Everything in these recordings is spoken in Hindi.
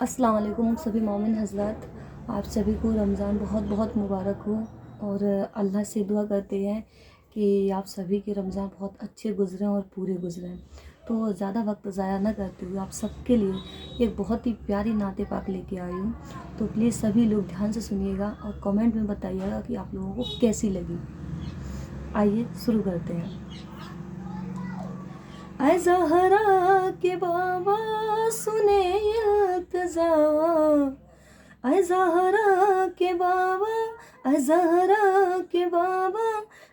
अस्सलाम वालेकुम सभी मोमिन हज़रात, आप सभी को रमज़ान बहुत बहुत मुबारक हो। और अल्लाह से दुआ करते हैं कि आप सभी के रमज़ान बहुत अच्छे गुज़रें और पूरे गुज़रें। तो ज़्यादा वक्त ज़ाया ना करते हुए आप सबके लिए एक बहुत ही प्यारी नाते पाक लेके आई हूँ। तो प्लीज़ सभी लोग ध्यान से सुनिएगा और कमेंट में बताइएगा कि आप लोगों को कैसी लगी। आइए शुरू करते हैं। ऐ ज़हरा के बाबा सुने इल्तिजा, ऐ ज़हरा के बाबा, ऐ ज़हरा के बाबा,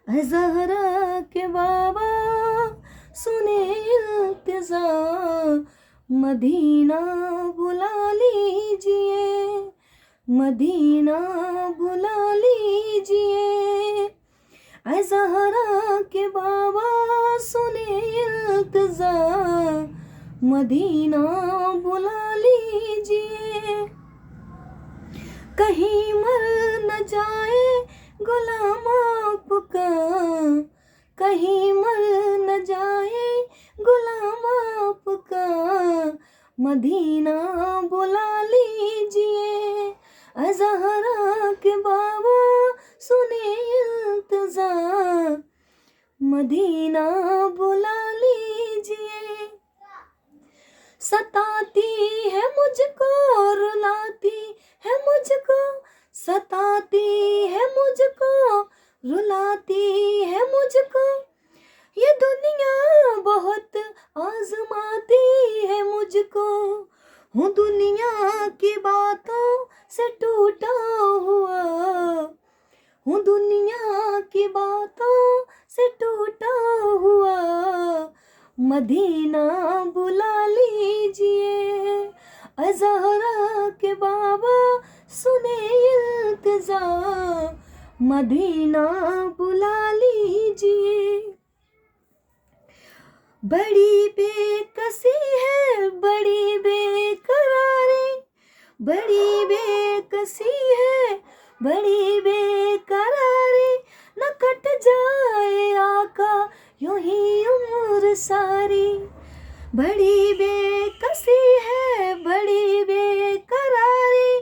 ऐ ज़हरा के बाबा सुने इल्तिजा, मदीना बुला लीजिए, मदीना बुला लीजिए। ऐ ज़हरा के बाबा सुने इल्तिजा, मदीना बुला लीजिए। कहीं मर न जाए गुलाम आपका, कहीं मर न जाए गुलाम आपका, मदीना बुला लीजिए। ऐ ज़हरा के बाबा सुने इल्तिजा, मदीना बुला लीजिए। सताती है मुझको, रुलाती है मुझको, सताती है मुझको, रुलाती है मुझको, ये दुनिया बहुत आजमाती है मुझको। हूँ दुनिया की बातों से टूटा हुआ, हूँ दुनिया की बातों से टूटा हुआ, मदीना बुला लीजिए। ऐ ज़हरा के बाबा सुने इल्तिजा, मदीना बुला लीजिए। बड़ी बेकसी है, बड़ी बेकरारी, बड़ी बेकसी है, बड़ी बेकरारी, न कट जाए आका यूं ही उम्र सारी। बड़ी बेकसी है, बड़ी बेकरारी,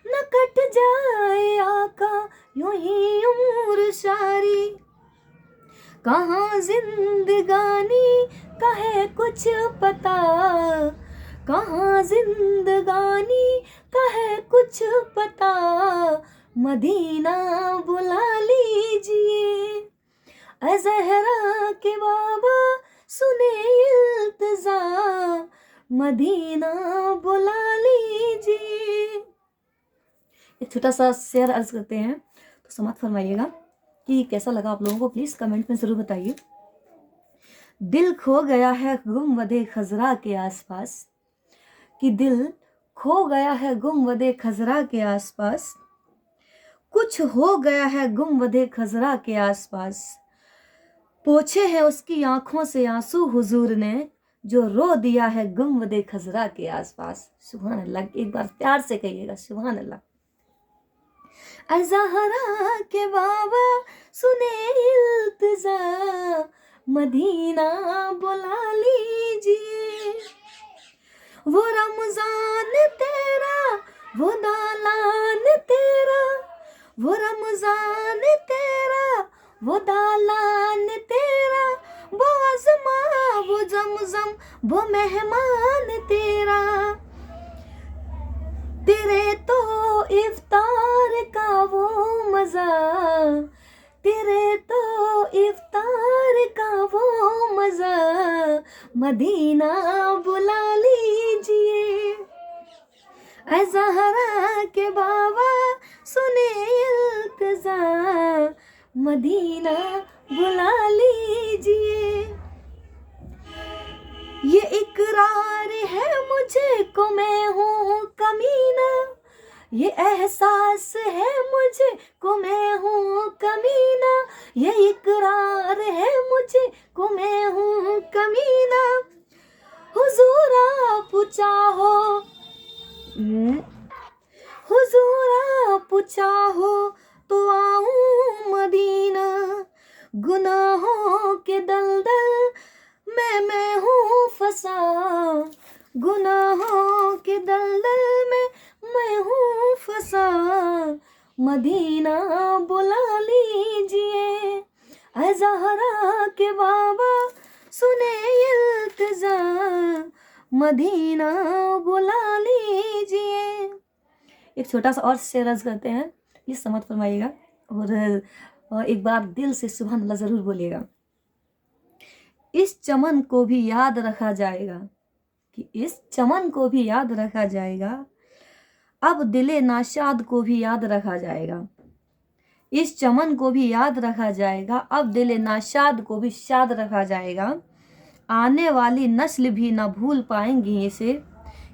न कट जाए आका यूं ही उम्र सारी। कहाँ जिंदगानी का है कुछ पता, कहाँ जिंदगानी का है कुछ पता, मदीना बुला लीजिए। ऐ ज़हरा के बाबा सुने इल्तिजा, मदीना बुला लीजिए। एक छोटा सा शेर अर्ज करते हैं, तो समात फरमाइएगा कि कैसा लगा आप लोगों को, प्लीज़ कमेंट में ज़रूर बताइए। दिल खो गया है गुंबदे खजरा के आसपास, कि दिल खो गया है गुंबदे खजरा के आसपास, कुछ हो गया है गुंबदे खजरा के आसपास, पोछे हैं उसकी आंखों से आंसू हुजूर ने, जो रो दिया है गुंबदे खजरा के आसपास। सुभान अल्लाह, एक बार प्यार से कहिएगा सुभान अल्लाह। ऐ ज़हरा के बाबा सुने इल्तिजा, मदीना बुला लीजिए। वो रमज़ान तेरा, वो दालान तेरा, वो रमज़ान तेरा, वो दालान तेरा, वो अज़मा वो ज़मज़म वो मेहमान तेरा। तेरे तो इफ्तार का वो मज़ा, तेरे तो इफ्तार का वो मज़ा, मदीना बुला लीजिए। ऐ ज़हरा के बाबा सुने इल्तिजा, मदीना बुला लीजिए। ये इकरार है मुझे को मैं हूँ कमीना, ये एहसास है मुझे को मैं हूँ कमीना, ये इकरार है मुझे को मैं हूँ कमीना। हुजूर आप चाहो, हुजूर आप चाहो तो आऊँ मदीना, गुनाहों के दलदल मैं हूँ फंसा, गुनाहों के दलदल में मैं हूँ फंसा, मदीना बुला लीजिए। ऐ ज़हरा के बाबा सुने इल्तिजा, मदीना बुला लीजिए। एक छोटा सा और शेर अर्ज करते हैं, प्लीज़ समझ फरमाइएगा और एक बार दिल से सुभान अल्लाह ज़रूर बोलिएगा। इस चमन को भी याद रखा जाएगा, कि इस चमन को भी याद रखा जाएगा, अब दिले नाशाद को भी याद रखा जाएगा। इस चमन को भी याद रखा जाएगा, अब दिले नाशाद को भी शाद रखा जाएगा। आने वाली नस्ल भी न भूल पाएंगी इसे,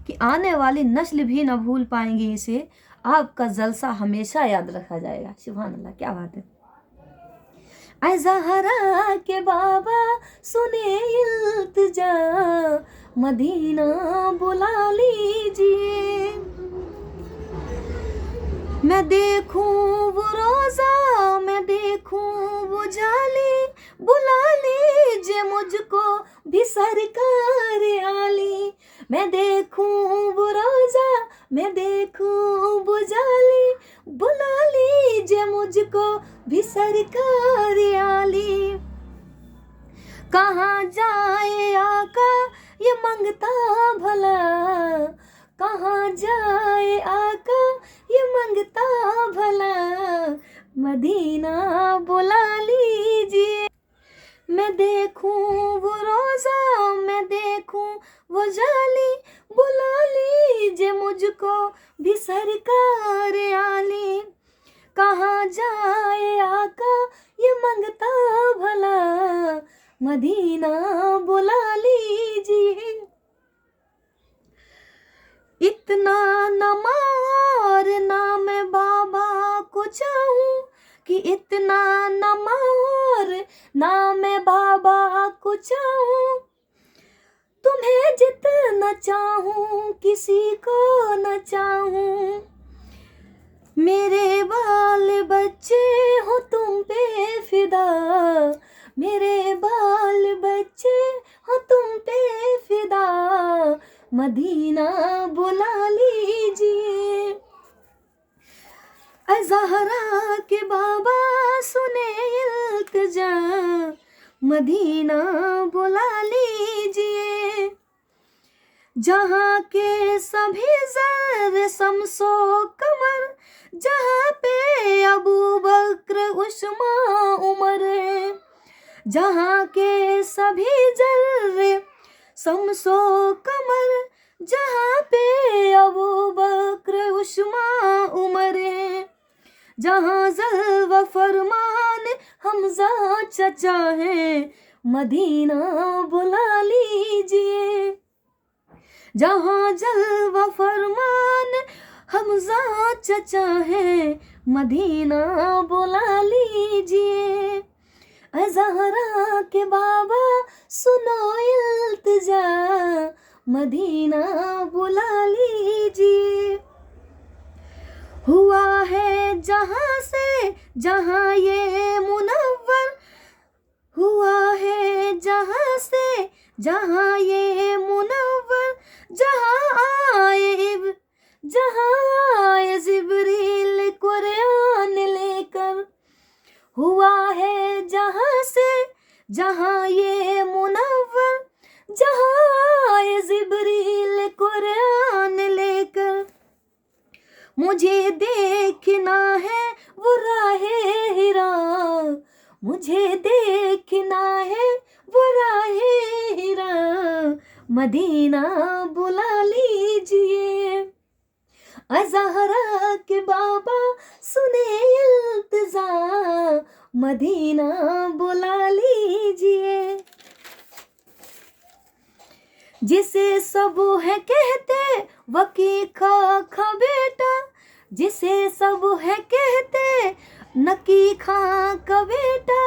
कि आने वाली नस्ल भी न भूल पाएंगी इसे, आपका जलसा हमेशा याद रखा जाएगा। सुभान अल्लाह, क्या बात है। ऐ ज़हरा के बाबा सुने इल्तिजा, मदीना बुला लीजिए। मैं देखूं वो रोज़ा, मैं देखूं वो जाली, बुला लीजिए मुझको भी सरकार आली। मैं देखूं वो रोज़ा, मैं देखूं वो जाली, बुला लीजिए मुझको भी सरकार आली। कहाँ जाए आका ये मंगता भला, कहाँ जाए आका ये मंगता भला, मदीना बुला लीजिए। मैं देखूं वो रोज़ा, मैं देखूं वो जाली, बुला लीजिए मुझको भी सरकार आली। कहाँ जाए आका ये मंगता भला, मदीना बुला लीजिए। इतना न और ना मैं बाबा को चाहूं, कि इतना न और ना मैं बाबा को चाहूं। तुम्हें जितना चाहूं किसी को न चाहूं। मेरे बाल बच्चे हो तुम पे फिदा, मेरे बाल बच्चे हो तुम पे फिदा, मदीना बुला लीजिए। ऐ ज़हरा के बाबा सुने इल्तिजा, मदीना बुला लीजिए। जहाँ के सभी ज़र्रे शम्सो कमर, जहाँ पे अबू बकर उस्मा उमर, जहाँ के सभी ज़र्रे शम्सो कमर, जहाँ पे अबू बकर उस्मा उमर, जहाँ जलवा फरमान हमजा चचा है, मदीना बुला लीजिए। जहाँ जलवा फरमान हमजा चचा है, मदीना बुला लीजिए। ऐ ज़हरा के बाबा सुनो इल्तिजा, मदीना बुला लीजिए। हुआ है जहाँ से जहाँ ये मुनव्वर, हुआ है जहाँ से जहाँ ये मुनव्वर, जहाँ आए जिब्रील कुरान लेकर। हुआ है जहाँ से जहाँ ये मुनव्वर, जहाँ आए जिब्रील कुरान लेकर। मुझे देखना है वो राहे हिरा, मुझे देखना है वो राहे हिरा, मदीना बुला लीजिए। ऐ ज़हरा के बाबा सुने इल्तिजा, मदीना बुला लीजिए। जिसे सब है कहते वकी खा बेटा, जिसे सब है कहते नकी खां का बेटा,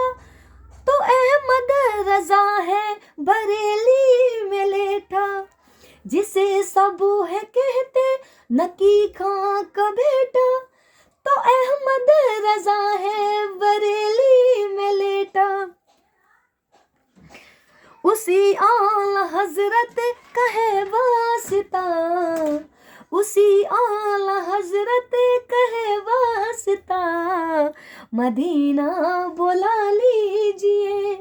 तो अहमद रजा है बरेली में लेटा। जिसे सब है कहते नकी खां का बेटा, तो अहमद रजा है बरेली में लेटा। उसी आला हजरत का है वास्ता, उसी आला हजरत कहे वास्ता, मदीना बुला लीजिए।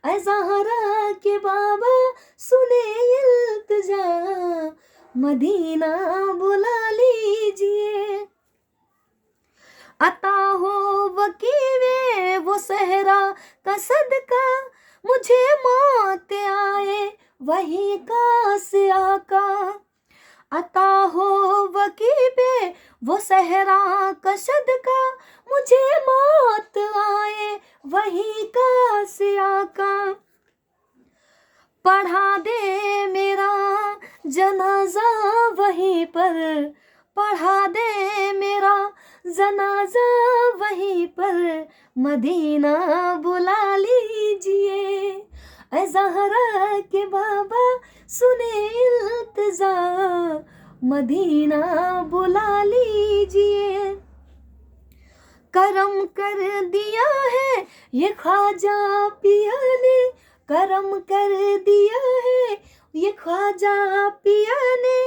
ऐ ज़हरा के बाबा सुने इल्तिजा, मदीना बुला लीजिए। अता हो वकीवे वो सहरा का सदका, मुझे मौत आए वही का से आका। अता हो वकीबे वो सहरा का सदका, मुझे मौत आए वही का से आका। पढ़ा दे मेरा जनाजा वहीं पर, पढ़ा दे मेरा जनाजा वहीं पर, मदीना बुला लीजिए। ऐ ज़हरा के बाबा सुने इल्तिजा, मदीना बुला लीजिए। करम कर दिया है ये ख्वाजा पिया ने, करम कर दिया है ये ख्वाजा पिया ने,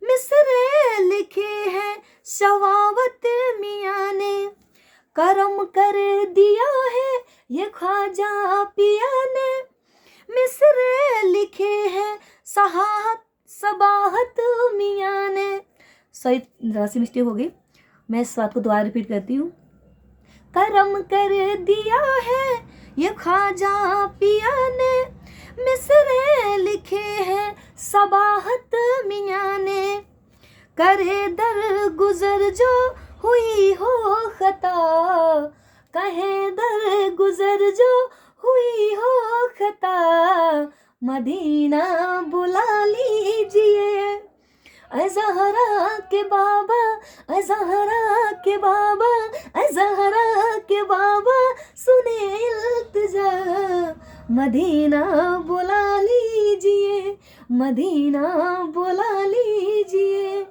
मिसरे लिखे हैं शवावत मियाँ ने। करम कर दिया है ये ख्वाजा पिया ने, मिसरे लिखे हैं सबाहत मियाँ ने। सॉरी, ज़रा सी मिस्टेक हो गई, मैं इस बात को दोबारा रिपीट करती हूँ। करम कर दिया है ये ख्वाजा पिया ने, मिसरे लिखे हैं सबाहत मियाँ ने। करे दर गुजर जो हुई हो खता, कहे दर गुजर जो हुई हो खता, मदीना बुला लीजिए। ऐ ज़हरा के बाबा, ऐ ज़हरा के बाबा, ऐ ज़हरा के बाबा सुने इल्तिजा, मदीना बुला लीजिए, मदीना बुला लीजिए।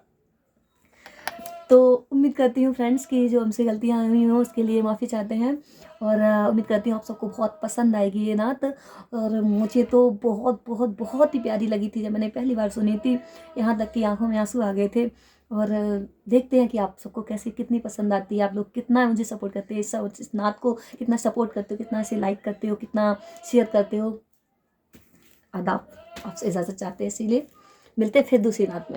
तो उम्मीद करती हूँ फ्रेंड्स कि जो हमसे गलतियाँ हुई हों उसके लिए माफ़ी चाहते हैं, और उम्मीद करती हूँ आप सबको बहुत पसंद आएगी ये नात। और मुझे तो बहुत बहुत बहुत ही प्यारी लगी थी जब मैंने पहली बार सुनी थी, यहाँ तक कि आंखों में आंसू आ गए थे। और देखते हैं कि आप सबको कैसे कितनी पसंद आती है, आप लोग कितना मुझे सपोर्ट करते हैं, इस नात को कितना सपोर्ट करते हो, कितना इसे लाइक करते हो, कितना शेयर करते हो। आदाब, आपसे इजाज़त चाहते हैं, इसीलिए मिलते हैं फिर दूसरी नात में।